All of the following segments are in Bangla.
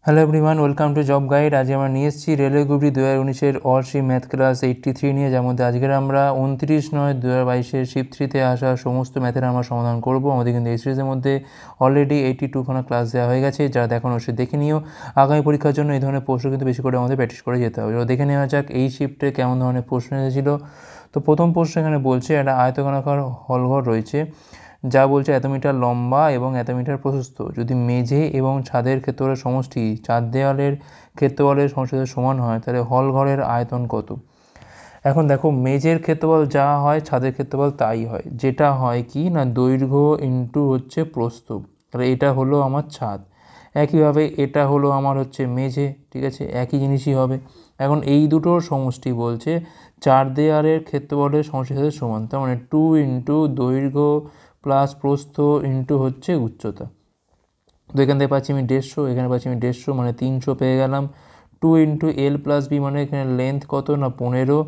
Hello everyone, welcome to Job Guide. আজ আমরা নিয়ে এসেছি রেলওয়ে গ্রুপ ডি 2019-এর অল শিফট ম্যাথ ক্লাস 83 নিয়ে, যার মধ্যে আজকের আমরা 29/9/2022-এর শিফট 3-তে আসা সমস্ত ম্যাথের আমরা সমাধান করব। আমাদের কিন্তু এই সিরিজের মধ্যে অলরেডি 82খানা ক্লাস দেওয়া হয়ে গেছে, যারা দেখুন অবশ্যই দেখে নিও। আগামী পরীক্ষার জন্য এই ধরনের প্রশ্ন কিন্তু বেশি করে আমাদের প্র্যাকটিস করে যেতে হবে। দেখে নেওয়া যাক এই শিফটে কেমন ধরনের প্রশ্ন এসেছিল। তো প্রথম প্রশ্ন এখানে বলছে একটা আয়তকার হলঘর রয়েছে, যা বলছে এত মিটার লম্বা এবং এত মিটার প্রশস্ত। যদি মেঝে এবং ছাদের ক্ষেত্রফলের সমষ্টি চার দেওয়ালের ক্ষেত্রফলের সমষ্টির সমান হয়, তাহলে হল ঘরের আয়তন কত? এখন দেখো, মেঝের ক্ষেত্রফল যা হয় ছাদের ক্ষেত্রফল তাই হয়। যেটা হয় কি না, দৈর্ঘ্য ইন্টু হচ্ছে প্রস্থ। তাহলে এটা হলো আমার ছাদ, একইভাবে এটা হলো আমার হচ্ছে মেঝে, ঠিক আছে, একই জিনিসই হবে। এখন এই দুটোর সমষ্টি বলছে চার দেওয়ালের ক্ষেত্রফলের সমষ্টির সাথে সমান, তার মানে 2 ইন্টু দৈর্ঘ্য প্লাস প্রস্থ ইন্টু হচ্ছে উচ্চতা। তো এখান থেকে পাচ্ছি আমি 150, এখানে পাচ্ছি আমি 150, মানে 300 পেয়ে গেলাম। 2 ইন্টু এল প্লাস বি, মানে এখানে লেন্থ কত না 15,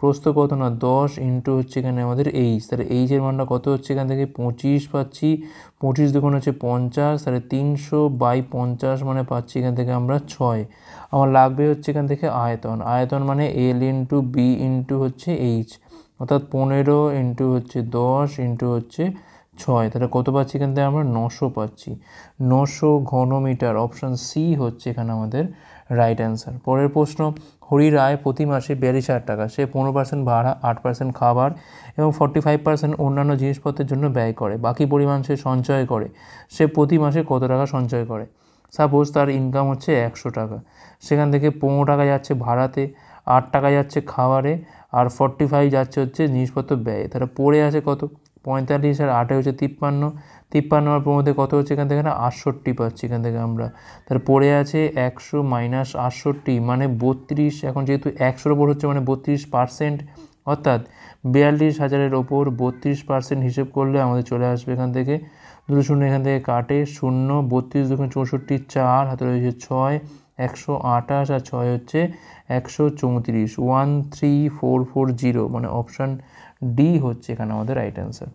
প্রস্থ কত না 10, ইন্টু হচ্ছে এখানে আমাদের এইচ। তাহলে এইচের মানটা কত হচ্ছে এখান থেকে 25 পাচ্ছি। 25 দুগুণ হচ্ছে 50, তাহলে 300/50 মানে পাচ্ছি এখান থেকে আমরা 6। আমার লাগবে হচ্ছে এখান থেকে আয়তন। আয়তন মানে এল ইন্টু বি ইন্টু হচ্ছে এইচ, অর্থাৎ 15 ইন্টু হচ্ছে 10 ইন্টু হচ্ছে 6। তাহলে কত পাচ্ছি এখান থেকে আমরা 900 পাচ্ছি। 900 ঘনমিটার। অপশান সি হচ্ছে এখানে আমাদের রাইট অ্যান্সার। পরের প্রশ্ন, হরির আয় প্রতি মাসে 42,000 টাকা। সে 15% ভাড়া, 8% খাবার এবং 45% অন্যান্য জিনিসপত্রের জন্য ব্যয় করে। বাকি পরিমাণ সে সঞ্চয় করে। সে প্রতি মাসে কত টাকা সঞ্চয় করে? সাপোজ তার ইনকাম হচ্ছে 100 টাকা, সেখান থেকে 15 টাকা যাচ্ছে ভাড়াতে, 8 টাকা যাচ্ছে খাবারে, আর 45 যাচ্ছে হচ্ছে জিনিসপত্র ব্যয়। তাহলে পড়ে আছে কত? 45 আর 8 হচ্ছে 53। 53 আর মধ্যে কত হচ্ছে এখান থেকে না 68 পাচ্ছি এখান থেকে আমরা। তাহলে পড়ে আছে 100 মাইনাস 68 মানে 32। এখন যেহেতু 100-র ওপর হচ্ছে মানে 32%, অর্থাৎ 42,000-এর ওপর 32% হিসেব করলে আমাদের চলে আসবে এখান থেকে 2 শূন্য এখান থেকে কাটে 0, 32 দুগুণ 64, 4 হাতে রয়েছে 6, 128 আর 6 হচ্ছে 134, 13440, মানে অপশান ডি হচ্ছে এখানে আমাদের রাইট অ্যান্সার।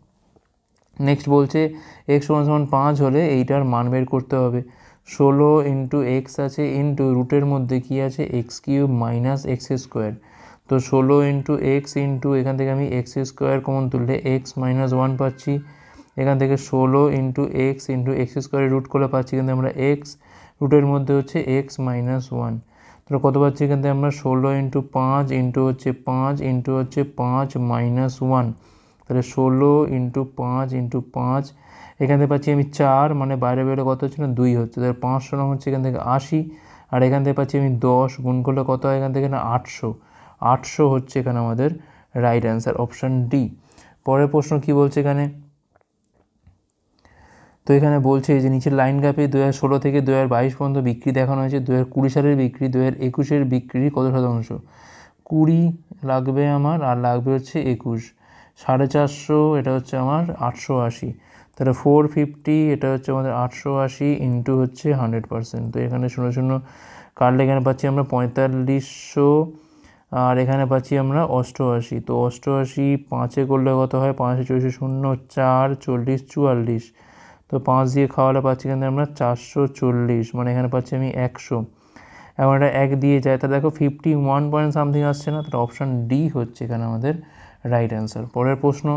নেক্সট বলছে এক্স সমান 5 হলে এইটার মান বের করতে হবে। 16 ইন্টু এক্স আছে ইন্টু রুটের মধ্যে কী আছে, x cube minus x square. তো 16 ইন্টু এক্স ইন্টু এখান থেকে আমি এক্স স্কোয়ার কমন তুললে এক্স মাইনাস 1 পাচ্ছি। এখান থেকে 16 ইন্টু এক্স স্কোয়ারের রুট করলে পাচ্ছি কিন্তু আমরা এক্স, রুটের মধ্যে হচ্ছে এক্স মাইনাস 1। তাহলে কত পাচ্ছি এখান থেকে আমরা 16 ইন্টু 5 ইন্টু হচ্ছে 5 ইন্টু হচ্ছে 5 মাইনাস 1। তাহলে 16 ইন্টু 5 ইন্টু 5, এখান থেকে পাচ্ছি আমি 4, মানে বাইরে বেরোলে কত হচ্ছে না 2 হচ্ছে। তাহলে 500 হচ্ছে এখান থেকে 80, আর এখান থেকে পাচ্ছি আমি 10, গুণ করলে কত হয় এখান থেকে না 800। 800 হচ্ছে এখানে আমাদের রাইট অ্যান্সার, অপশান ডি। পরের প্রশ্ন কি বলছে এখানে, তো এখানে বলছে যে নিচের লাইন গ্রাফে 2016 থেকে 2022 পর্যন্ত বিক্রি দেখানো হয়েছে। 2020 সালের বিক্রি 2021-এর বিক্রির কত শতাংশ? 20 লাগবে আমার, আর লাগবে হচ্ছে 21। 450, এটা হচ্ছে আমার 880। তাহলে 450, এটা হচ্ছে আমাদের 880 ইন্টু হচ্ছে 100%। তো এখানে 0 0 কাটলে এখানে পাচ্ছি আমরা 4500, আর এখানে পাচ্ছি আমরা 88। তো 88 5-এ করলে কত হয়, 5 24 0 4 40 44। তো 5 দিয়ে খাওয়ালে পাচ্ছি কিন্তু আমরা 440, মানে এখানে পাচ্ছি আমি 100। এখন এটা 1 দিয়ে যায়, তাহলে দেখো 51 পয়েন্ট সামথিং আসছে না। তাহলে অপশান ডি হচ্ছে এখানে আমাদের রাইট অ্যান্সার। পরের প্রশ্ন,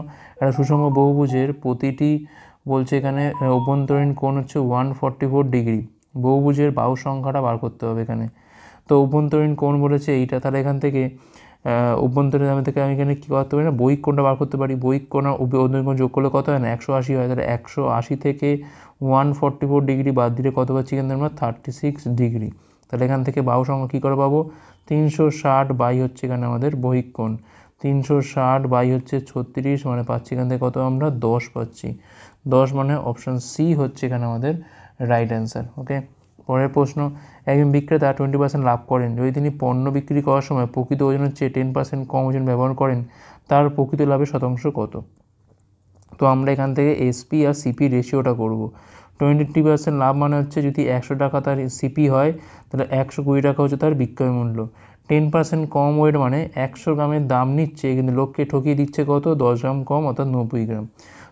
একটা সুষম বহুভুজের প্রতিটি বলছে এখানে অভ্যন্তরীণ কোণ হচ্ছে 144 ডিগ্রি। বহুভুজের বাহু সংখ্যাটা বার করতে হবে এখানে। তো অভ্যন্তরীণ কোণ বলেছে এইটা, তাহলে এখান থেকে অভ্যন্তরীণ দামে থেকে আমি এখানে কী করতে পারি না, বহিক কোণটা বার করতে পারি। বহিক কোণ আর অভ্যন্তরীণ কোণ যোগ করলে কত হয় না 180 হয়। তাহলে 180 থেকে 144 ডিগ্রি বাদ দিলে কত পাচ্ছি কিন্তু আমরা 36 ডিগ্রি। তাহলে এখান থেকে বাহু সংখ্যা কী করে পাবো, 360 বাই হচ্ছে এখানে আমাদের বহিক কোণ, 360 বাই হচ্ছে 36, মানে পাচ্ছি এখান থেকে কত আমরা 10 পাচ্ছি। 10 মানে অপশান সি হচ্ছে এখানে আমাদের রাইট অ্যান্সার। ওকে, পরের প্রশ্ন, একজন বিক্রেতা 20% লাভ করেন যদি তিনি পণ্য বিক্রি করার সময় প্রকৃত ওজনের চেয়ে 10% কম ওজন ব্যবহার করেন, তার প্রকৃত লাভের শতাংশ কত? তো আমরা এখান থেকে এসপি আর সিপি রেশিওটা করব। 20% লাভ মানে হচ্ছে যদি 100 টাকা তার সিপি হয়, তাহলে 120 টাকা হচ্ছে তার বিক্রয় মূল্য। 10% কম ওয়েট মানে 100 গ্রামের দাম নিচ্ছে কিন্তু লোককে ঠকিয়ে দিচ্ছে কত, 10 গ্রাম কম, অর্থাৎ 90 গ্রাম।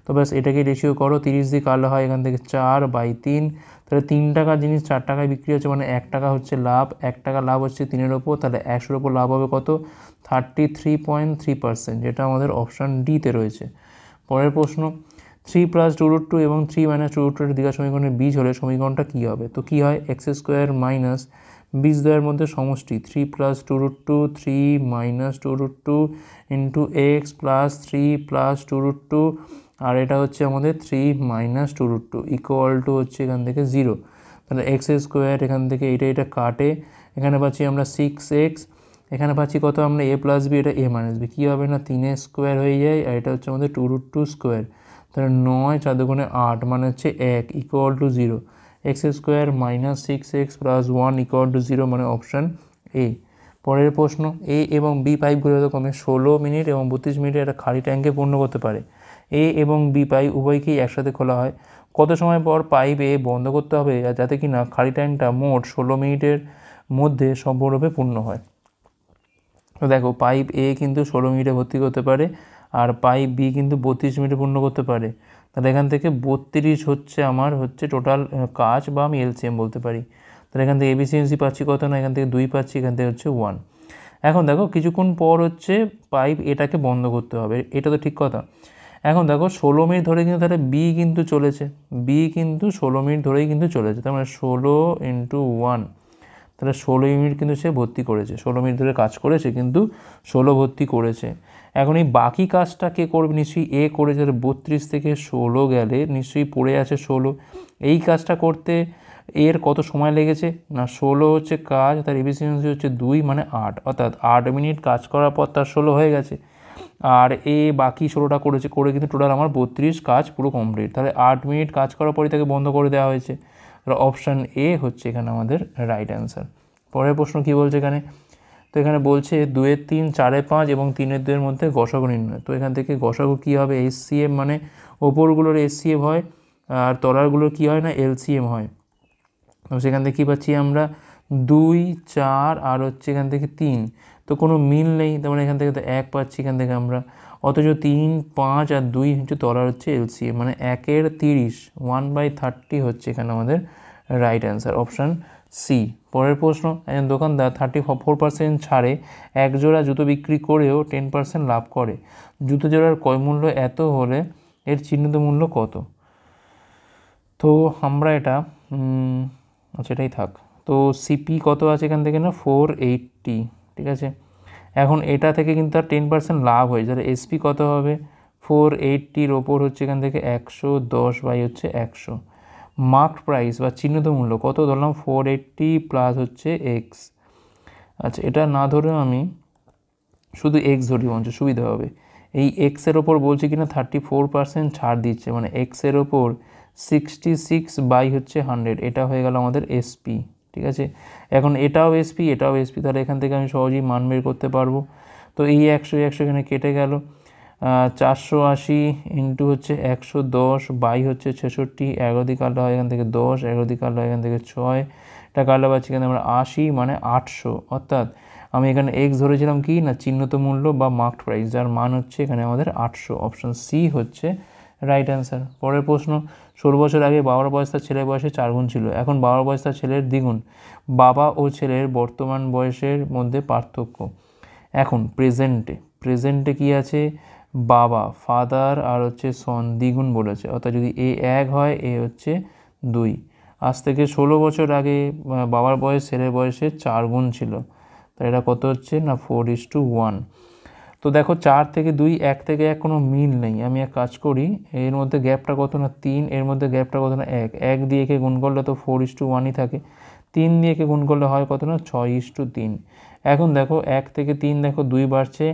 তো তো ব্যাস এটাকে রেশিও করো, 30 দিয়ে কাটলে হয় এখান থেকে 4/3। তাহলে 3 টাকার জিনিস 4 টাকায় বিক্রি হচ্ছে, মানে 1 টাকা হচ্ছে লাভ। 1 টাকা লাভ হচ্ছে 3-এর ওপর, তাহলে 100-এর ওপর লাভ হবে কত? 33.3%, যেটা আমাদের অপশান ডিতে রয়েছে। পরের প্রশ্ন, 3 + 2√2 এবং 3 - 2√2 এর দ্বিঘাত সমীকরণের বীজ হলে সমীকরণটা কী হবে? তো কী হয়? x² মাইনাস বীজদ্বয়ের মধ্যে সমষ্টি 3 + 2√2 3 - 2√2 ইন্টু এক্স প্লাস 3 + 2√2, আর এটা হচ্ছে আমাদের 3 - 2√2 ইকুয়াল টু হচ্ছে এখান থেকে 0। তাহলে x² এখান থেকে এটা কাটে, এখানে পাচ্ছি আমরা 6x, এখানে পাচ্ছি কত আমরা a + b, এটা a - b, কী হবে না 3a² হয়ে যায়, আর এটা হচ্ছে আমাদের 2√2²। তাহলে 9 4 দুগুণে 8 মানে হচ্ছে 1 equal to 0। x² - 6x + 1 equal to 0 মানে অপশান এ। পরের প্রশ্ন, এ এবং বি পাইপগুলো ক্রমে 16 মিনিট এবং 32 মিনিটে একটা খালি ট্যাঙ্কে পূর্ণ করতে পারে। এ এবং বি পাইপ উভয়কেই একসাথে খোলা হয়। কত সময় পর পাইপ এ বন্ধ করতে হবে যাতে কিনা খালি ট্যাঙ্কটা মোট 16 মিনিটের মধ্যে সম্পূর্ণরূপে পূর্ণ হয়? তো দেখো, পাইপ এ কিন্তু 16 মিনিটে ভর্তি করতে পারে, আর পাইপ বি কিন্তু 32 মিনিটে পূর্ণ করতে পারে। তাহলে এখান থেকে 32 হচ্ছে আমার টোটাল কাজ, বা আমি এলসিএম বলতে পারি। তাহলে এখান থেকে এফিসিয়েন্সি পাচ্ছি কত না, এখান থেকে 2 পাচ্ছি, এখান থেকে হচ্ছে 1। এখন দেখো কিছুক্ষণ পর পাইপ এটাকে বন্ধ করতে হবে, এটা তো ঠিক কথা। এখন দেখো 16 মিনিট ধরে কিন্তু তাহলে বি কিন্তু চলেছে, বি কিন্তু 16 মিনিট ধরেই কিন্তু চলেছে, তার মানে 16 × 1, তাহলে 16 মিনিট কিন্তু সে ভর্তি করেছে, 16 মিনিট ধরে কাজ করেছে কিন্তু 16 ভর্তি করেছে। এখন এই বাকি কাজটা কে করবে? নিশ্চয়ই এ করেছে, 32 থেকে 16 গেলে নিশ্চয়ই পড়ে আছে 16। এই কাজটা করতে এর কত সময় লেগেছে না, 16 হচ্ছে কাজ, তার এফিসিয়েন্সি হচ্ছে 2 মানে 8, অর্থাৎ 8 মিনিট কাজ করার পর তার 16 হয়ে গেছে। আর এ বাকি 16টা করেছে, করে কিন্তু টোটাল আমার 32 কাজ পুরো কমপ্লিট। তাহলে 8 মিনিট কাজ করার পরই তাকে বন্ধ করে দেওয়া হয়েছে। অপশান এ হচ্ছে এখানে আমাদের রাইট অ্যান্সার। পরের প্রশ্ন কী বলছে এখানে? তো এখানে বলছে 2-এর 3, 4-এর 5 এবং 3-এর 2-এর মধ্যে গসাগু নির্ণয়। তো এখান থেকে গসাগু কী হবে? এসসিএম, মানে ওপরগুলোর এসসিএম হয় আর তলারগুলোর কী হয় না, এলসিএম হয়। তো সেখান থেকে কী পাচ্ছি আমরা 2 4 আর হচ্ছে এখান থেকে 3, তো কোনো মিল নেই, তার মানে এখান থেকে তো 1 পাচ্ছি এখান থেকে আমরা, অথচ 3 5 আর 2 হচ্ছে তলার হচ্ছে এলসিএম, মানে 1-এর 30 1/30 হচ্ছে এখানে আমাদের রাইট অ্যান্সার, অপশান সি। পরের প্রশ্ন, একজন দোকানদার 34% ছাড়ে এক জোড়া জুতো বিক্রি করেও 10% লাভ করে। জুতো জোড়ার ক্রয় মূল্য এত হলে এর চিহ্নিত মূল্য কত? তো আমরা এটা আচ্ছা এটাই থাক। তো সিপি কত আছে এখান থেকে না, 480, ঠিক আছে। এখন এটা থেকে কিন্তু আর 10% লাভ হয়েছে, তাহলে এসপি কত হবে? 480-র ওপর হচ্ছে এখান থেকে 110/100। মার্কড প্রাইস বা চিহ্নিত মূল্য কত ধরলাম? 480 প্লাস হচ্ছে এক্স। আচ্ছা এটা না ধরেও আমি শুধু এক্স ধরি বঞ্চ সুবিধা হবে। এই এক্সের ওপর বলছে কিনা 34% ছাড় দিচ্ছে, মানে এক্সের ওপর 66/100, এটা হয়ে গেল আমাদের এসপি, ঠিক আছে। এখন এটাও এসপি, এটাও এসপি, তাহলে এখান থেকে আমি সহজেই মান বের করতে পারবো। তো এই 100 এখানে কেটে গেল, 480 ইন্টু হচ্ছে 110 হচ্ছে 66, 11 দিয়ে কাটলে হয় এখান থেকে 10, 11 দিয়ে কাটলে হয় এখান থেকে 6, এটা কাটলে পাচ্ছি এখানে আমরা 80 মানে 800, অর্থাৎ আমি এখানে এক্স ধরেছিলাম কি না, চিহ্নিত মূল্য বা মার্কড প্রাইস, যার মান হচ্ছে এখানে আমাদের 800, অপশান সি হচ্ছে রাইট অ্যান্সার। পরের প্রশ্ন, 16 বছর আগে বাবার বয়স তার ছেলের বয়সে 4 গুণ ছিল, এখন বাবার বয়স তার ছেলের দ্বিগুণ, বাবা ও ছেলের বর্তমান বয়সের মধ্যে পার্থক্য। এখন প্রেজেন্টে কি আছে? বাবা, ফাদার আর হচ্ছে সন, দ্বিগুণ বলেছে, অর্থাৎ যদি এ 1 হয় এ হচ্ছে 2। আজ থেকে 16 বছর আগে বাবার বয়স ছেলের বয়সের 4 গুণ ছিল, তাই এটা কত হচ্ছে না 4:1। তো দেখো 4 থেকে 2, 1 থেকে 1 কোনো মিল নেই, আমি এক কাজ করি, এর মধ্যে গ্যাপটা কত না 3, এর মধ্যে গ্যাপটা কত না 1, 1 দিয়ে একে গুণ করলে তো 4:1ই থাকে, 3 দিয়ে একে গুণ করলে হয় কত না 6:3। এখন দেখো 1 থেকে 3 দেখো 2 বাড়ছে,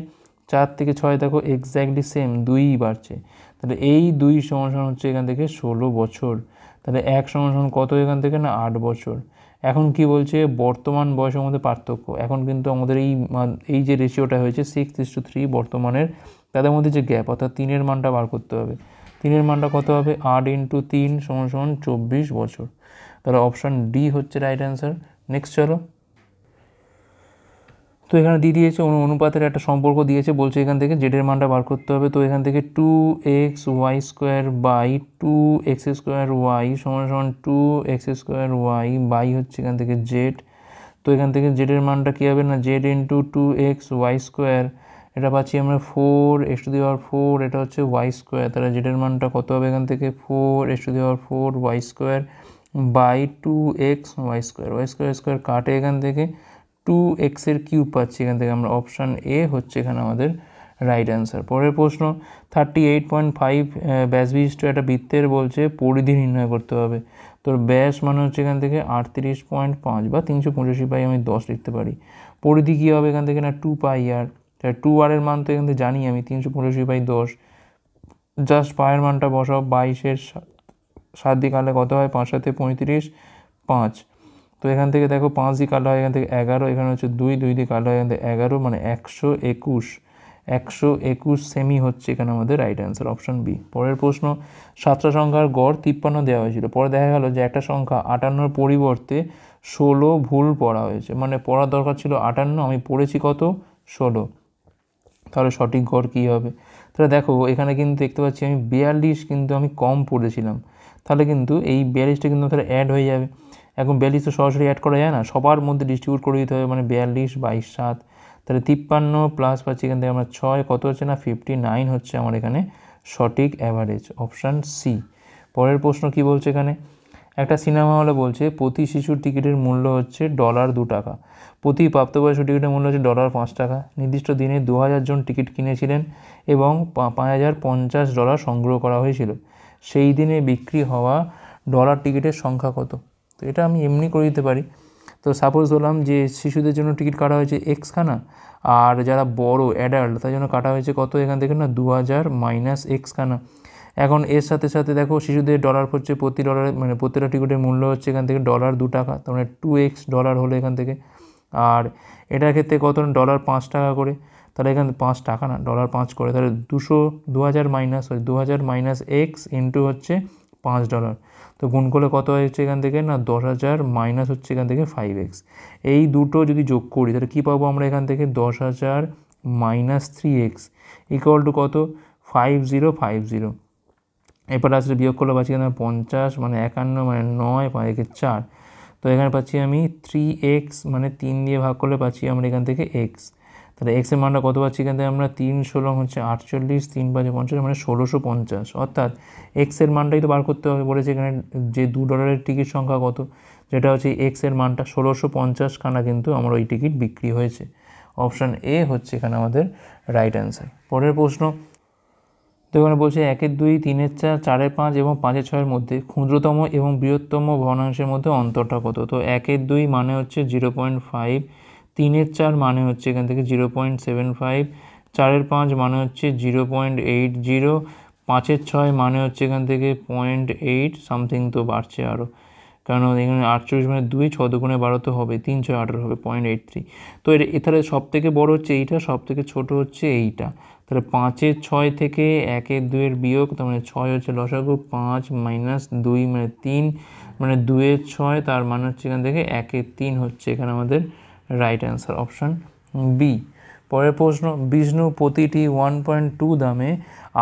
4 থেকে 6 দেখো এক্স্যাক্টলি সেম 2ই বাড়ছে, তাহলে এই 2 সমান হচ্ছে এখান থেকে 16 বছর, তাহলে 1 সমান কত এখান থেকে না 8 বছর। এখন কি বলছে? বর্তমান বয়সের মধ্যে পার্থক্য। এখন কিন্তু আমাদের এই যে রেশিওটা হয়েছে 6:3 বর্তমানের, তাদের মধ্যে যে গ্যাপ, অর্থাৎ 3-এর মানটা বার করতে হবে। 3-এর মানটা কত হবে? 8 × 3 = 24 বছর, তাহলে অপশান ডি হচ্ছে রাইট অ্যান্সার। নেক্সট চলো। তো এখানে দিয়ে দিয়েছে অনুপাতের একটা সম্পর্ক দিয়েছে, বলছে এখান থেকে জেডের মানটা বার করতে হবে। তো এখান থেকে 2xy² বাই 2x² সমান সমান 2x² বাই হচ্ছে এখান থেকে জেড। তো এখান থেকে জেডের মানটা কী হবে না, জেড ইন্টু 2xy², এটা পাচ্ছি আমরা 4x⁴, এটা হচ্ছে y²। তাহলে জেডের মানটা কত হবে এখান থেকে 4x⁴y² বাই 2xy², কাটে এখান থেকে 2x³ পাচ্ছি এখান থেকে আমরা। অপশান এ হচ্ছে এখানে আমাদের রাইট অ্যান্সার। পরের প্রশ্ন 38.5 ব্যাস বিশিষ্ট একটা বৃত্তের বলছে পরিধি নির্ণয় করতে হবে। তোর ব্যাস মানে হচ্ছে এখান থেকে 38.5 বা 385 আমি 10 লিখতে পারি। পরিধি কী হবে এখান থেকে না 2πr, তাহলে 2r এর মান তো এখান থেকে জানি আমি 385/10, জাস্ট পায়ের মানটা বসাও। 22-এর 7 দিয়ে কাটলে কত হয়, 5 7 35, 5। তো এখান থেকে দেখো 5 দিয়ে কাটলে হয় এখান থেকে 11, এখানে হচ্ছে 2 দিয়ে কাটলে হয় এখান থেকে 11, মানে 121 সেমি হচ্ছে এখানে আমাদের রাইট অ্যান্সার, অপশান বি। পরের প্রশ্ন 7টা সংখ্যার গড় 53 দেওয়া হয়েছিল। পরে দেখা গেল যে একটা সংখ্যা 58-র পরিবর্তে 16 ভুল পড়া হয়েছে, মানে পড়ার দরকার ছিল 58, আমি পড়েছি কত 16, তাহলে সঠিক গড় কী হবে? তাহলে দেখো এখানে কিন্তু দেখতে পাচ্ছি আমি 42 কিন্তু আমি কম পড়েছিলাম, তাহলে কিন্তু এই 42টা কিন্তু তাহলে অ্যাড হয়ে যাবে। এখন 42 তো সরাসরি অ্যাড করা যায় না, সবার মধ্যে ডিস্ট্রিবিউট করে দিতে হবে, মানে 42 22 7, তাহলে 53 প্লাস পাচ্ছি এখান থেকে আমরা 6, কত হচ্ছে না 59 হচ্ছে আমার এখানে সঠিক অ্যাভারেজ, অপশান সি। পরের প্রশ্ন কি বলছে এখানে, একটা সিনেমা হলে বলছে প্রতি শিশুর টিকিটের মূল্য হচ্ছে $2, প্রতি প্রাপ্তবয়স্ক টিকিটের মূল্য হচ্ছে $5। নির্দিষ্ট দিনে 2000 জন টিকিট কিনেছিলেন এবং $5050 সংগ্রহ করা হয়েছিল। সেই দিনে বিক্রি হওয়া ডলার টিকিটের সংখ্যা কত? তো এটা আমি এমনি করে দিতে পারি। তো সাপোজ ধরলাম যে শিশুদের জন্য টিকিট কাটা হয়েছে X খানা, আর যারা বড় অ্যাডাল্ট তার জন্য কাটা হয়েছে কত এখান থেকে না 2000 মাইনাস X খানা। এখন এর সাথে সাথে দেখো শিশুদের ডলার হচ্ছে প্রতি ডলারে, মানে প্রতিটা টিকিটের মূল্য হচ্ছে এখান থেকে $2, তার মানে 2x ডলার হলো এখান থেকে। আর এটার ক্ষেত্রে কত $5 করে, তাহলে এখানে 5 টাকা না $5 করে, তাহলে 2000 মাইনাস এক্স ইন্টু হচ্ছে $5, তো গুণ করলে কত হচ্ছে এখান থেকে না 10,000 মাইনাস হচ্ছে এখান থেকে 5x। এই দুটো যদি যোগ করি তাহলে কী পাবো আমরা এখান থেকে 10,000 মাইনাস 3x ইকুয়াল টু কত 5050। এরপর আসলে বিয়োগ করলে পাচ্ছি এখানে 50, মানে 51, মানে 9, 5 4, তো এখানে পাচ্ছি আমি 3x, মানে 3 দিয়ে ভাগ করলে পাচ্ছি আমরা এখান থেকে x। তাহলে এক্সের মানটা কত পাচ্ছি এখান থেকে আমরা 3 16 হচ্ছে 48, 3 5 50, মানে 1650। অর্থাৎ এক্সের মানটাই তো বার করতে হবে বলেছে এখানে, যে $2 টিকিট সংখ্যা কত, যেটা হচ্ছে এক্সের মানটা 1650খানা কিন্তু আমার ওই টিকিট বিক্রি হয়েছে। অপশান এ হচ্ছে এখানে আমাদের রাইট অ্যান্সার। পরের প্রশ্ন, তো এখানে বলছে 1 2 3 4 4 5 এবং 5 6 মধ্যে ক্ষুদ্রতম এবং বৃহত্তম ভগ্নাংশের মধ্যে অন্তরটা কত? তো 1 2 মানে হচ্ছে 0.5, 3 4 মানে হচ্ছে এখান থেকে 0.75, 4 5 মানে হচ্ছে 0.80, 5 6 মানে হচ্ছে এখান থেকে 0.8 সামথিং, তো বাড়ছে আরও, কারণ এখানে 48 মানে 2, 6 দুগুণে 12 তো হবে, 3 6 18 হবে 0.83। তো এখানে সব থেকে বড় হচ্ছে এইটা, সব থেকে ছোটো হচ্ছে এইটা। তাহলে 5 6 থেকে 1 2 বিয়োগ, তার মানে 6 হচ্ছে লসাগু, 5 মাইনাস 2 মানে 3, মানে 2 6, তার মানে হচ্ছে এখান থেকে 1 3 হচ্ছে এখানে আমাদের রাইট অ্যান্সার, অপশান বি। পরের প্রশ্ন, বিষ্ণু প্রতিটি 1.2 দামে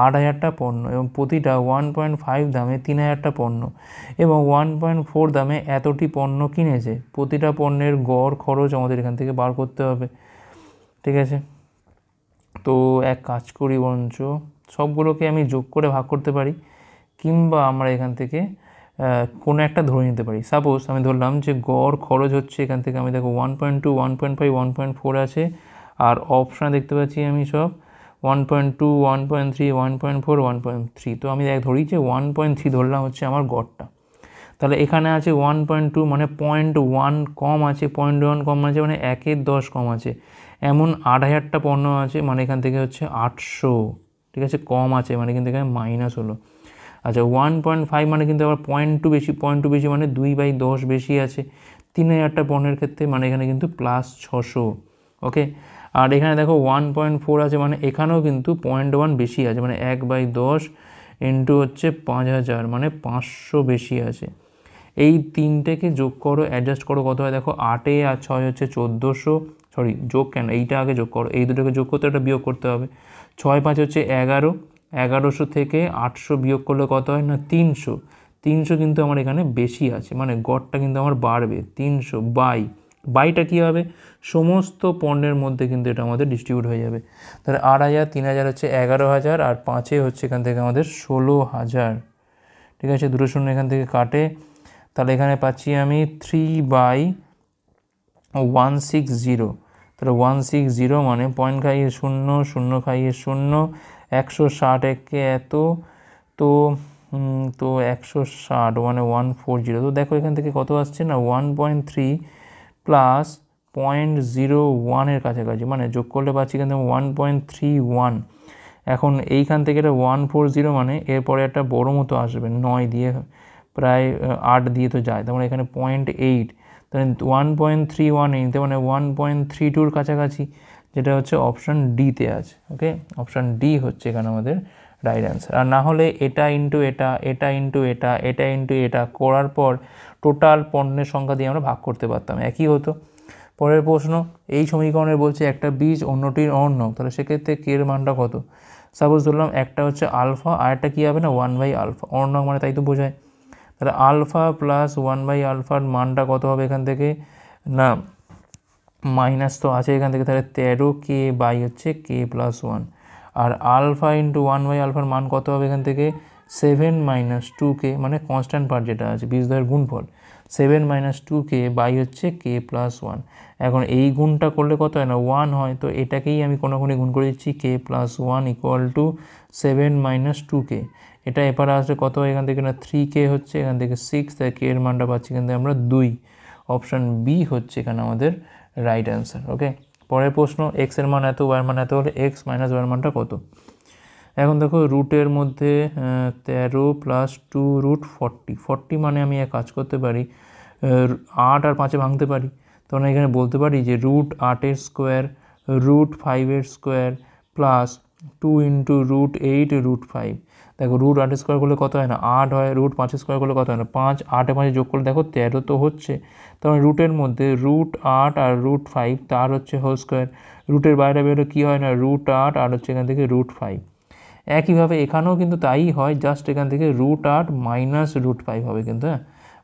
8,000টা পণ্য এবং প্রতিটা 1.5 দামে 3,000টা পণ্য এবং 1.4 দামে এতটি পণ্য কিনেছে। প্রতিটা পণ্যের গড় খরচ আমাদের এখান থেকে বার করতে হবে, ঠিক আছে? তো এক কাজ করি, বরঞ্চ সবগুলোকে আমি যোগ করে ভাগ করতে পারি, কিংবা আমরা এখান থেকে কোনো একটা ধরে নিতে পারি। সাপোজ আমি ধরলাম যে গড় খরচ হচ্ছে এখান থেকে আমি দেখো 1.2 1.5 1.4 আছে, আর অপশানে দেখতে পাচ্ছি আমি সব 1.2 1.3 1.4 1.3, তো আমি ধরি যে 1.3 ধরলাম হচ্ছে আমার গড়টা। তাহলে এখানে আছে 1.2, মানে 0.1 কম আছে, 0.1 কম আছে, মানে 1/10 কম আছে। এমন 8,000টা পণ্য আছে, মানে এখান থেকে হচ্ছে 800, ঠিক আছে, কম আছে, মানে কিন্তু এখানে মাইনাস হলো। আচ্ছা 1.5 মানে কিন্তু আবার 0.2 বেশি, 0.2 বেশি মানে 2/10 বেশি আছে 3,000টা পণ্যের ক্ষেত্রে, মানে এখানে কিন্তু প্লাস 600, ওকে। আর এখানে দেখো 1.4 আছে, মানে এখানেও কিন্তু 0.1 বেশি আছে, মানে 1/10 ইন্টু হচ্ছে 5,000, মানে 500 বেশি আছে। এই তিনটেকে যোগ করো, অ্যাডজাস্ট করো, কত হয় দেখো 8 আর 6 হচ্ছে 1400, সরি যোগ কেন, এইটা আগে যোগ করো, এই দুটোকে যোগ করতে একটা বিয়োগ করতে হবে। 6 5 হচ্ছে 11, 1100 থেকে 800 বিয়োগ করলে কত হয় না 300। 300 কিন্তু আমার এখানে বেশি আছে, মানে গড়টা কিন্তু আমার বাড়বে। 300 বাইটা কী হবে, সমস্ত পণ্যের মধ্যে কিন্তু এটা আমাদের ডিস্ট্রিবিউট হয়ে যাবে। তাহলে 8000, 3000 হচ্ছে 11000, আর 5 হচ্ছে এখান থেকে আমাদের 16000। ঠিক আছে, 2 শূন্য এখান থেকে কাটে, তাহলে এখানে পাচ্ছি আমি 3/160। তাহলে 160 মানে পয়েন্ট খাইয়ে 0, 0 খাইয়ে 0, 160 একে এত, তো 160 মানে 140। তো দেখো এখান থেকে কত আসছে না 1.3 প্লাস 0.01 কাছাকাছি, মানে যোগ করলে পাচ্ছি এখান থেকে 1.31। এখন এইখান থেকে এটা 140 মানে এরপরে একটা বড় মতো আসবে 9 দিয়ে, প্রায় 8 দিয়ে তো যায়, তার মানে এখানে 0.8, তাহলে 1.318 মানে 1.32 কাছাকাছি, যেটা হচ্ছে অপশান ডিতে আছে। ওকে, অপশান ডি হচ্ছে এখানে আমাদের রাইট অ্যান্সার। আর না হলে এটা ইন্টু এটা, এটা ইন্টু এটা, এটা ইন্টু এটা করার পর টোটাল পণ্যের সংখ্যা দিয়ে আমরা ভাগ করতে পারতাম, একই হতো। পরের প্রশ্ন, এই সমীকরণের বলছে একটা বীজ অন্যটির অর্ণক, তাহলে সেক্ষেত্রে কে এর মানটা কত? সাপোজ ধরলাম একটা হচ্ছে আলফা আর একটা কী হবে না 1/α, অর্ণক মানে তাই তো বোঝায়। তাহলে আলফা প্লাস 1/আলফার মানটা কত হবে এখান থেকে না, মাইনাস তো আছে এখান থেকে, তাহলে 13k বাই হচ্ছে k প্লাস 1, আর আলফা ইন্টু 1/আলফার মান কত হবে এখান থেকে 7 - 2k, মানে কনস্ট্যান্ট পার্ট যেটা আছে বীজদ্বয়ের গুণফল, 7 - 2k বাই হচ্ছে k প্লাস 1। এখন এই গুণটা করলে কত হয় না 1 হয়, তো এটাকেই আমি কোনোখানে গুণ করে দিচ্ছি k plus 1 equal to 7 - 2k। এটা এপারে আসলে কত হয় এখান থেকে না 3k হচ্ছে, এখান থেকে 6, তাই k এর মানটা পাচ্ছি এখান থেকে আমরা 2। অপশান বি হচ্ছে এখানে আমাদের রাইট অ্যান্সার। ওকে, পরের প্রশ্ন, এক্স এর মান এত, ওয়ার মান এত হলে এক্স মাইনাস ওয়ার মানটা কত? এখন দেখো রুটের মধ্যে 13 প্লাস 2 √ 40, 40 মানে আমি এক কাজ করতে পারি 8 আর 5 ভাঙতে পারি, তখন এখানে বলতে পারি যে √8 স্কোয়ার, √5 স্কোয়ার প্লাস 2 ইন্টু √8 √5। দেখো √8 স্কোয়ার করলে কত হয় না 8 হয়, √5 স্কোয়ার করলে কত হয় না 5, 8 5 যোগ করলে দেখো 13 তো হচ্ছে, তখন রুটের মধ্যে √8 আর √5 তার হচ্ছে হোল স্কোয়ার, রুটের বাইরে বেরোলে কী হয় না √8 আর হচ্ছে এখান থেকে √5। একইভাবে এখানেও কিন্তু তাই হয়, জাস্ট এখান থেকে √8 মাইনাস √5 হবে কিন্তু, হ্যাঁ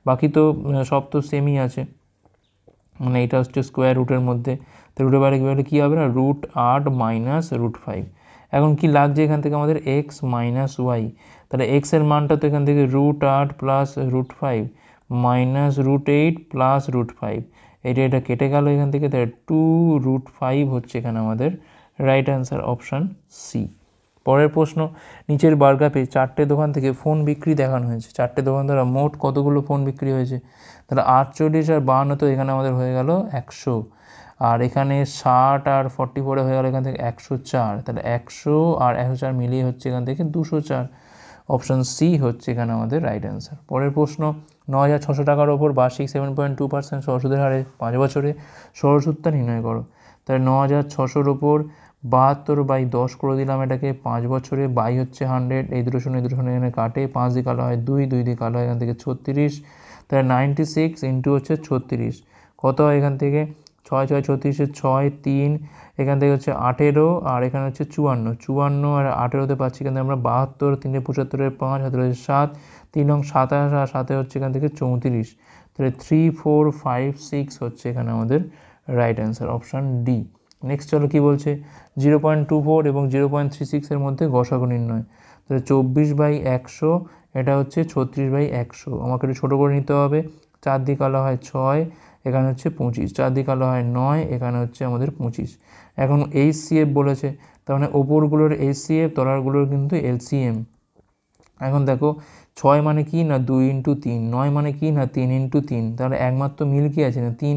বাকি তো সব তো সেমই আছে, মানে এটা হচ্ছে স্কোয়ার রুটের মধ্যে, তো রুটের বাইরে কী হবে না √8 মাইনাস √5। এখন কি লাগছে এখান থেকে আমাদের এক্স মাইনাস ওয়াই, তাহলে এক্স এর মানটা তো এখান থেকে √8 প্লাস √5 মাইনাস √8 প্লাস √5, এটা কেটে গেল এখান থেকে, তাহলে 2√5 হচ্ছে এখানে আমাদের রাইট অ্যান্সার, অপশান সি। পরের প্রশ্ন, নিচের বারগ্রাফে 4টে দোকান থেকে ফোন বিক্রি দেখানো হয়েছে, 4টে দোকান দ্বারা মোট কতগুলো ফোন বিক্রি হয়েছে? তাহলে 48 আর 52, তো এখানে আমাদের হয়ে গেল 100, আর এখানে 60 আর 44 হয়ে গেল এখান থেকে 104, তাহলে 100 আর 104 মিলিয়ে হচ্ছে এখান থেকে 204। অপশান সি হচ্ছে এখানে আমাদের রাইট অ্যান্সার। পরের প্রশ্ন, 9600 টাকার ওপর বার্ষিক 7.2% সরসুদের হারে 5 বছরে সরসুদটা নির্ণয় করো। তাহলে 9600-র ওপর 72/10 করে দিলাম এটাকে, 5 বছরে, বাই হচ্ছে 100, এই দুটো শূন্য এখানে কাটে, 5 দিয়ে কালো হয় 2, 2 দিয়ে কালো হয় এখান থেকে 36, তাহলে 96 ইন্টু হচ্ছে 36 কত হয় এখান থেকে 6 6 36 6 3, এখান থেকে হচ্ছে 18, আর এখানে হচ্ছে 54 আর 18তে পাচ্ছি এখান থেকে আমরা 72, 3 75 5, 7 3 নং 27, আর সাথে হচ্ছে এখান থেকে 34, তাহলে 3 4 5 6 হচ্ছে এখানে আমাদের right answer, option D. Next চলো কী বলছে, 0.24 এবং 0.36 এর মধ্যে গসাগু নির্ণয়। তাহলে 24/100 এটা হচ্ছে 36/100, আমাকে একটু ছোটো করে নিতে হবে, 4 দিয়ে কালো হয় 6, এখানে হচ্ছে 25, 4 দিয়ে কালো হয় 9, এখানে হচ্ছে আমাদের 25। এখন HCF বলেছে, তার মানে ওপরগুলোর HCF, তলারগুলোর কিন্তু LCM। এখন দেখো 6 মানে কি না 2 × 3, 9 মানে কি না 3 × 3, তাহলে একমাত্র মিল কি আছে না 3,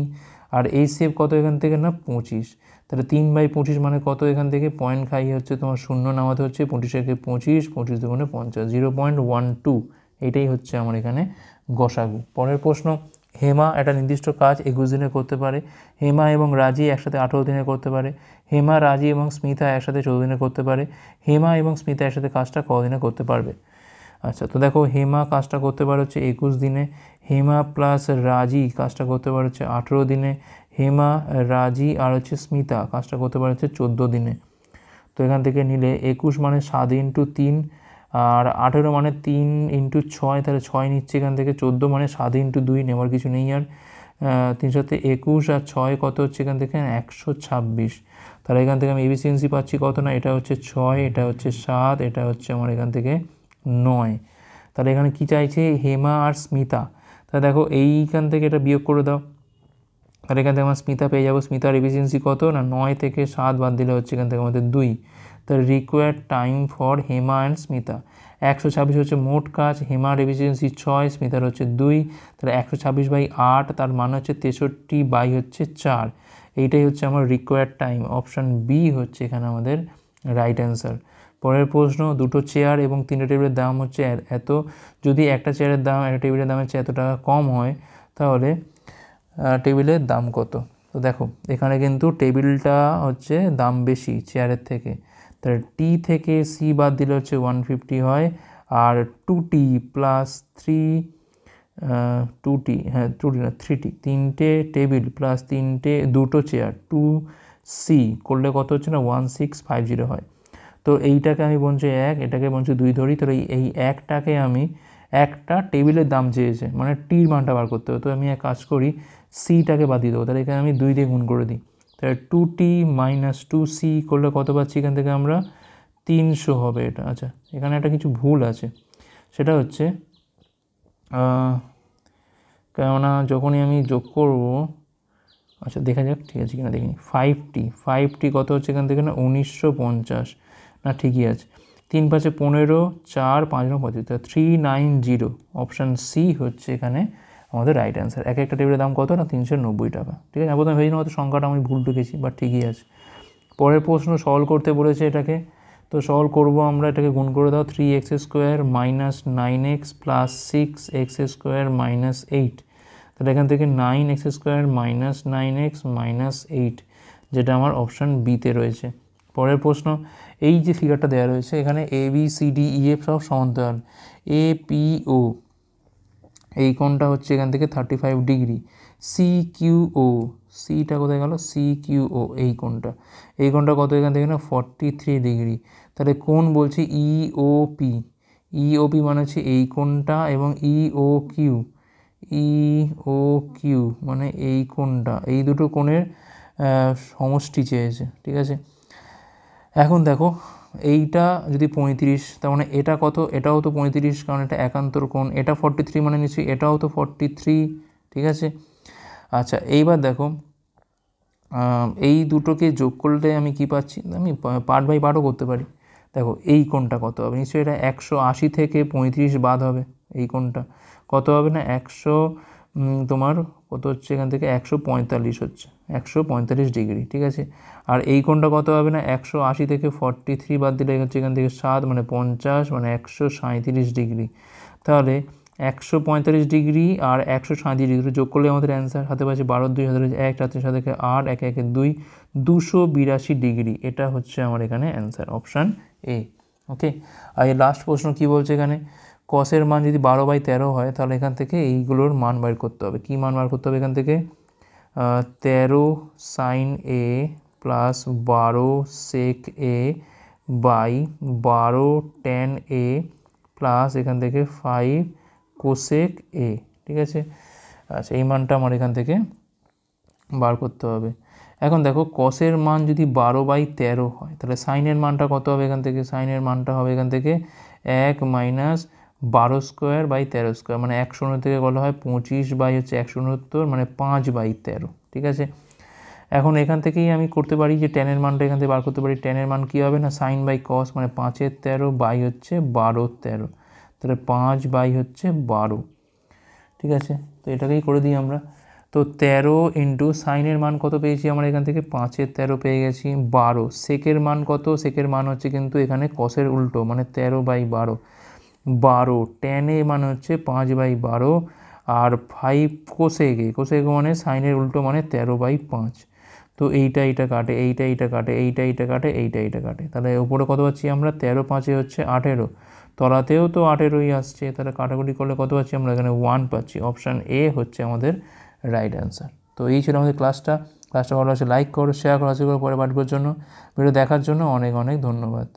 আর HCF কত এখান থেকে না 25, তাহলে 3/25 মানে কত এখান থেকে পয়েন্ট খাইয়ে হচ্ছে তোমার শূন্য নামাতে হচ্ছে, 25 25, 25 দুগুণে 50, 0.12, এটাই হচ্ছে আমার এখানে গসাগু। পরের প্রশ্ন, হেমা একটা নির্দিষ্ট কাজ 21 দিনে করতে পারে, হেমা এবং রাজি একসাথে 18 দিনে করতে পারে, হেমা রাজি এবং স্মিতা একসাথে 14 দিনে করতে পারে, হেমা এবং স্মিতা একসাথে কাজটা কদিনে করতে পারবে? আচ্ছা, তো দেখো হেমা কাজটা করতে পারে হচ্ছে 21 দিনে, হেমা প্লাস রাজি কাজটা করতে পারে হচ্ছে 18 দিনে, হেমা, রাজি আর হচ্ছে স্মিতা কাজটা করতে পারে হচ্ছে 14 দিনে। তো এখান থেকে নিলে 21 মানে 7 ইন্টু 3 আর 18 মানে 3 ইন্টু 6, তাহলে 6 নিচ্ছে এখান থেকে। 14 মানে 7 ইন্টু 2, নেওয়ার কিছু নেই আর। 3 সাথে 21 আর 6 কত হচ্ছে এখান থেকে 126। তাহলে এখান থেকে আমি এফিসিয়েন্সি পাচ্ছি কত না, এটা হচ্ছে 6, এটা হচ্ছে 7, এটা হচ্ছে আমার এখান থেকে 9। তাহলে এখানে কি চাইছে, হেমা আর স্মিতা। তাহলে দেখো এইখান থেকে এটা বিয়োগ করে দাও, তাহলে এখান থেকে আমার স্মিতা পেয়ে যাবো। স্মিতার এফিসিয়েন্সি কত না, 9 থেকে 7 বাদ দিলে হচ্ছে এখান থেকে আমাদের 2। তাহলে required time for Hema and Smita 126 হচ্ছে মোট কাজ। হেমার এফিসিয়েন্সি 6, স্মিতার হচ্ছে 2, তাহলে 126/8, তার মান হচ্ছে 63/4। এইটাই হচ্ছে আমার রিকোয়ার্ড টাইম। অপশান বি হচ্ছে এখানে আমাদের রাইট অ্যান্সার। পরের প্রশ্ন, দুটো চেয়ার এবং 3টে টেবিলের দাম হচ্ছে এত, যদি একটা চেয়ারের দাম একটা টেবিলের দামের চেয়ে এত টাকা কম হয় তাহলে টেবিলের দাম কত। তো দেখো এখানে কিন্তু টেবিলটা হচ্ছে দাম বেশি চেয়ারের থেকে, তাহলে টি থেকে সি বাদ দিলে হচ্ছে 150 হয়। আর 2t প্লাস 2t, হ্যাঁ 2t না 3t, 3টে টেবিল প্লাস দুটো চেয়ার 2c করলে কত হচ্ছে না 1650 হয়। তো এইটাকে আমি বলছি 1, এটাকে বলছি 2 ধরি। তো এই একটাকে আমি, একটা টেবিলের দাম চেয়েছে মানে টির মানটা বার করতে হবে, তো আমি এক কাজ করি সিটাকে বাদ দিয়ে দেবো। তাহলে এখানে আমি 2 দিয়ে গুণ করে দিই, তাহলে 2t মাইনাস 2c করলে কত পাচ্ছি এখান থেকে আমরা 300 হবে এটা। আচ্ছা এখানে একটা কিছু ভুল আছে, সেটা হচ্ছে কেননা যখনই আমি যোগ করব, আচ্ছা দেখা যাক ঠিক আছে কিনা দেখিনি। 5t কত হচ্ছে এখান থেকে না 1950, না ঠিকই আছে। 3 5 15, 4 5 9 25, 390। অপশান সি হচ্ছে এখানে আমাদের রাইট অ্যান্সার। এক একটা টেবিলের দাম কত না 390 টাকা। ঠিক আছে, প্রথমে ভেবে হয়তো সংখ্যাটা আমি ভুল ঢুকেছি, বাট ঠিকই আছে। পরের প্রশ্ন সলভ করতে বলেছে এটাকে, তো সলভ করব আমরা। এটাকে গুণ করে দাও, 3x² minus 9x plus 6x² minus 8। তাহলে এখান থেকে 9x² মাইনাস 9x মাইনাস 8, যেটা আমার অপশান বিতে রয়েছে। পরের প্রশ্ন, এই যে ফিগারটা দেওয়া রয়েছে এখানে ABCDEF সব সমান্তরাল, APO এই কোণটা হচ্ছে এখান থেকে 35 ডিগ্রি। CQO, সিটা কোথায় গেল, CQO এই কোণটা কত এখান থেকে না 43 ডিগ্রি। তাহলে কোণ বলছি EOP মানে হচ্ছে এই কোণটা, এবং EOQ মানে এই কোণটা, এই দুটো কোণের সমষ্টি চেয়েছে। ঠিক আছে, এখন দেখো এইটা যদি 35, তার মানে এটা কত, এটাও তো 35, কারণ এটা একান্তর কোণ। এটা 43 মানে নিশ্চয়ই এটাও তো 43। ঠিক আছে, আচ্ছা এইবার দেখো এই দুটোকে যোগ করলে আমি কি পাচ্ছি, আমি পার্ট বাই পার্টও করতে পারি। দেখো এই কোণটা কত হবে, নিশ্চয়ই এটা 180 থেকে 35 বাদ হবে। এই কোণটা কত হবে না 100, তোমার কত হচ্ছে এখান থেকে 145 হচ্ছে, 145 ডিগ্রি। ঠিক আছে, আর এই কোণটা কত হবে না 180 থেকে 43 বাদ দিলে হচ্ছে এখান থেকে 7 মানে 50 মানে 137 ডিগ্রি। তাহলে 145 ডিগ্রি আর 137 ডিগ্রি যোগ করলে আমাদের অ্যান্সার হাতে পাচ্ছি 12 2 হাতে 1, 4 7 8, 1 1 2, 282 ডিগ্রি। এটা হচ্ছে আমার এখানে অ্যান্সার, অপশান এ। ওকে, আর এই লাস্ট প্রশ্ন কি বলছে এখানে, কসের মান যদি 12/13 হয় তাহলে এখান থেকে এইগুলোর মান বার করতে হবে। কি মান বার করতে হবে এখান থেকে, 13 sin A plus 12 sec A by 12 tan A plus এখান থেকে 5 cosec A। ঠিক আছে, আচ্ছা এই মানটা আমার এখান থেকে বার করতে হবে। এখন দেখো কসের মান যদি 12/13 হয় তাহলে সাইনের মানটা কত হবে এখান থেকে, সাইনের মানটা হবে এখান থেকে 1 মাইনাস 12²/13², মানে 100 থেকে বলা হয় 25/169 মানে 5/13। ঠিক আছে, এখন এখান থেকেই আমি করতে পারি যে ট্যানের মানটা এখান থেকে বার করতে পারি। ট্যানের মান কী হবে না সাইন বাই কস, মানে 5/13 বাই হচ্ছে 12/13, তাহলে 5/12। ঠিক আছে, তো এটাকেই করে দিই আমরা। তো 13 ইন্টু সাইনের মান কত পেয়েছি আমরা এখান থেকে 5/13 পেয়ে গেছি। 12 সেকের মান কত, সেকের মান হচ্ছে কিন্তু এখানে কসের উল্টো মানে 13/12। 12 ট্যানে মানে হচ্ছে 5/12, আর 5 কোসেকে মানে সাইনের উল্টো মানে 13/5। তো এইটা কাটে, এইটা কাটে, এইটা কাটে, তাহলে উপরে কত পাচ্ছি আমরা 13 5 হচ্ছে 18, তলাতেও তো 18ই আসছে, তাহলে কাটাকুটি করলে কত পাচ্ছি আমরা এখানে 1 পাচ্ছি। অপশান এ হচ্ছে আমাদের রাইট অ্যান্সার। তো তো এই ছিল আমাদের ক্লাসটা ভালো লাগছে লাইক করো, শেয়ার করো, পরে পাঠবার জন্য। ভিডিও দেখার জন্য অনেক অনেক ধন্যবাদ।